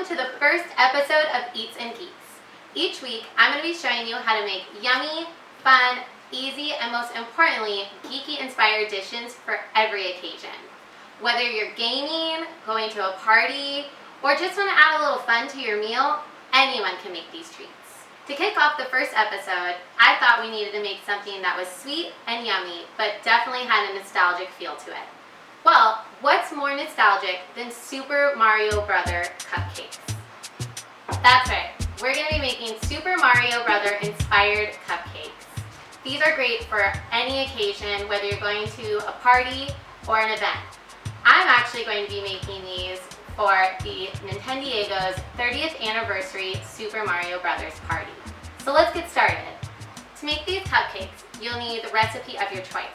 to the first episode of Eats and Geeks. Each week, I'm going to be showing you how to make yummy, fun, easy, and most importantly, geeky-inspired dishes for every occasion. Whether you're gaming, going to a party, or just want to add a little fun to your meal, anyone can make these treats. To kick off the first episode, I thought we needed to make something that was sweet and yummy, but definitely had a nostalgic feel to it. Well, what's more nostalgic than Super Mario Brother cupcakes? That's right, we're going to be making Super Mario Brother inspired cupcakes. These are great for any occasion, whether you're going to a party or an event. I'm actually going to be making these for the Nintendiego's 30th anniversary Super Mario Brothers party. So let's get started. To make these cupcakes, you'll need the recipe of your choice.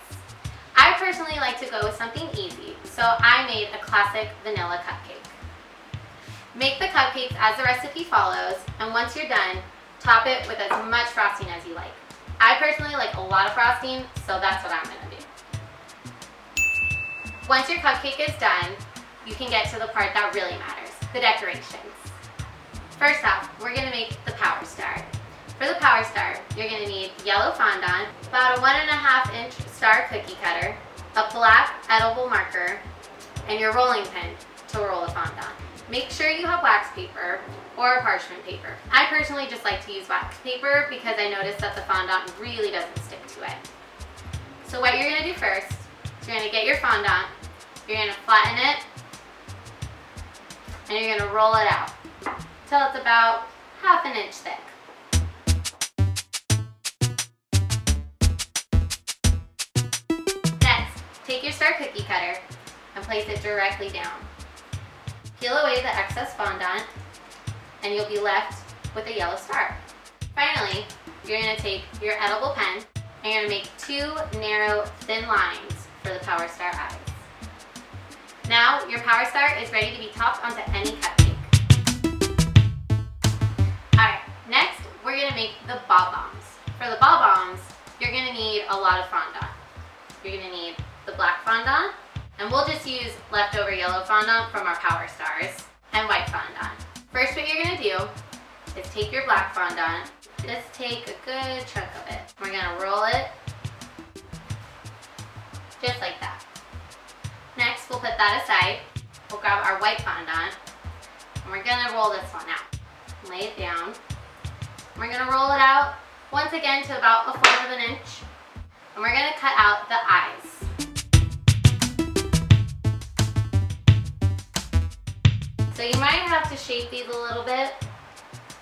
I personally like to go with something easy, so I made a classic vanilla cupcake. Make the cupcakes as the recipe follows, and once you're done, top it with as much frosting as you like. I personally like a lot of frosting, so that's what I'm going to do. Once your cupcake is done, you can get to the part that really matters, the decorations. First off, we're going to make the Power Star. For the Power Star, you're going to need yellow fondant, about a 1.5-inch star cookie cutter, a black edible marker, and your rolling pin to roll the fondant. Make sure you have wax paper or parchment paper. I personally just like to use wax paper because I noticed that the fondant really doesn't stick to it. So what you're going to do first is you're going to get your fondant, you're going to flatten it, and you're going to roll it out until it's about 1/2 inch thick. Next, take your star cookie cutter and place it directly down. Peel away the excess fondant and you'll be left with a yellow star. Finally, you're going to take your edible pen and you're going to make 2 narrow, thin lines for the Power Star eyes. Now, your Power Star is ready to be topped onto any cupcake. Alright, next we're going to make the bob-bombs. For the bob-bombs, you're going to need a lot of fondant. You're going to need the black fondant, and we'll just use leftover yellow fondant from our Power Stars, and white fondant. First, what you're going to do is take your black fondant, just take a good chunk of it. We're going to roll it just like that. Next, we'll put that aside. We'll grab our white fondant, and we're going to roll this one out. Lay it down. We're going to roll it out once again to about 1/4 inch, and we're going to cut out the eyes. So you might have to shape these a little bit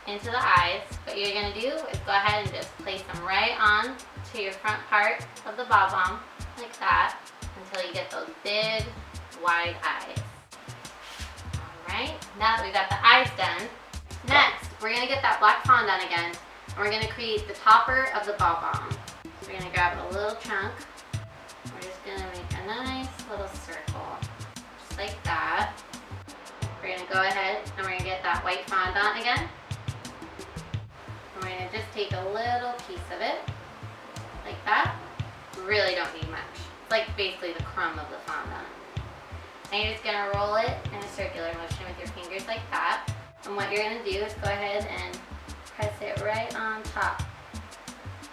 into the eyes. What you're going to do is go ahead and just place them right on to your front part of the bob-bomb, like that, until you get those big, wide eyes. Alright, now that we've got the eyes done, next we're going to get that black fondant again, and we're going to create the topper of the bob-bomb. We're going to grab a little chunk. We're just going to make a nice little circle, just like that. We're going to go ahead and we're going to get that white fondant again. And we're going to just take a little piece of it, like that. Really don't need much. It's like basically the crumb of the fondant. And you're just going to roll it in a circular motion with your fingers like that. And what you're going to do is go ahead and press it right on top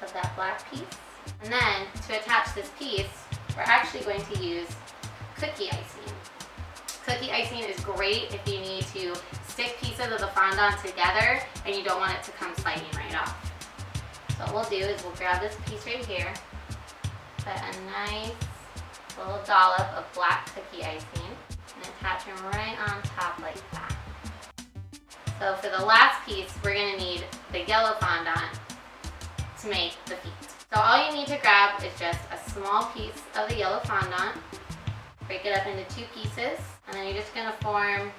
of that black piece. And then to attach this piece, we're actually going to use cookie icing. Cookie icing is great if you need to stick pieces of the fondant together and you don't want it to come sliding right off. So what we'll do is we'll grab this piece right here, put a nice little dollop of black cookie icing, and attach them right on top like that. So for the last piece, we're going to need the yellow fondant to make the feet. So all you need to grab is just a small piece of the yellow fondant, break it up into 2 pieces, and then you're just going to form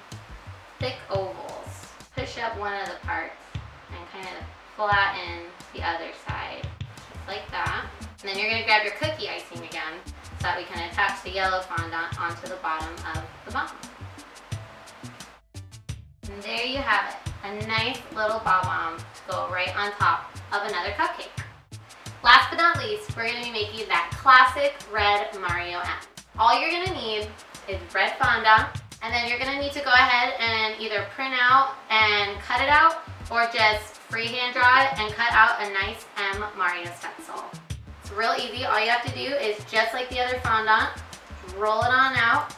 thick ovals. Push up one of the parts and kind of flatten the other side, just like that. And then you're going to grab your cookie icing again so that we can attach the yellow fondant onto the bottom of the bomb. And there you have it, a nice little bob-bomb to go right on top of another cupcake. Last but not least, we're going to be making that classic red Mario M. All you're going to need is red fondant, And then you're gonna need to go ahead and either print out and cut it out, or just freehand draw it and cut out a nice M Mario stencil. It's real easy. All you have to do is, just like the other fondant, roll it on out.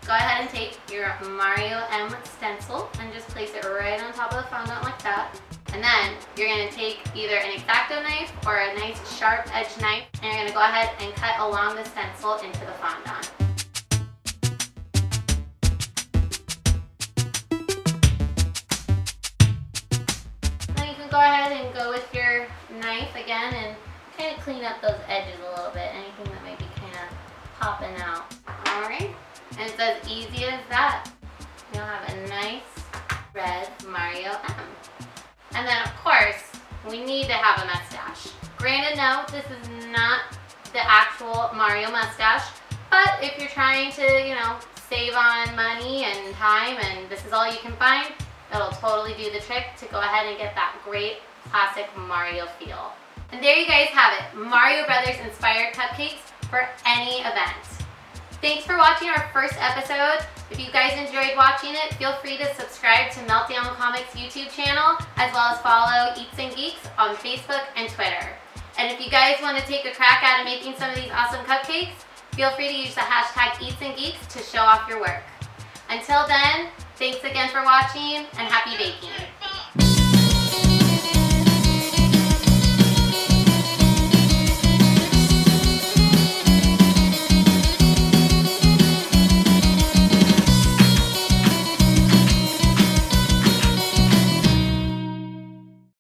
Go ahead and take your Mario M stencil and just place it right on top of the fondant like that. And then you're gonna take either an X-Acto knife or a nice sharp edge knife, and you're gonna go ahead and cut along the stencil into the fondant. Then you can go ahead and go with your knife again and kind of clean up those edges a little bit, anything that might be kind of popping out. Alright, and it's as easy as that. You'll have a nice red Mario M. And then of course, we need to have a mustache. Granted, no, this is not the actual Mario mustache, but if you're trying to, you know, save on money and time and this is all you can find, it'll totally do the trick to go ahead and get that great classic Mario feel. And there you guys have it, Mario Brothers inspired cupcakes for any event. Thanks for watching our first episode. If you guys enjoyed watching it, feel free to subscribe to Meltdown Comics YouTube channel, as well as follow Eats and Geeks on Facebook and Twitter. And if you guys want to take a crack at making some of these awesome cupcakes, feel free to use the hashtag Eats and Geeks to show off your work. Until then, thanks again for watching and happy baking.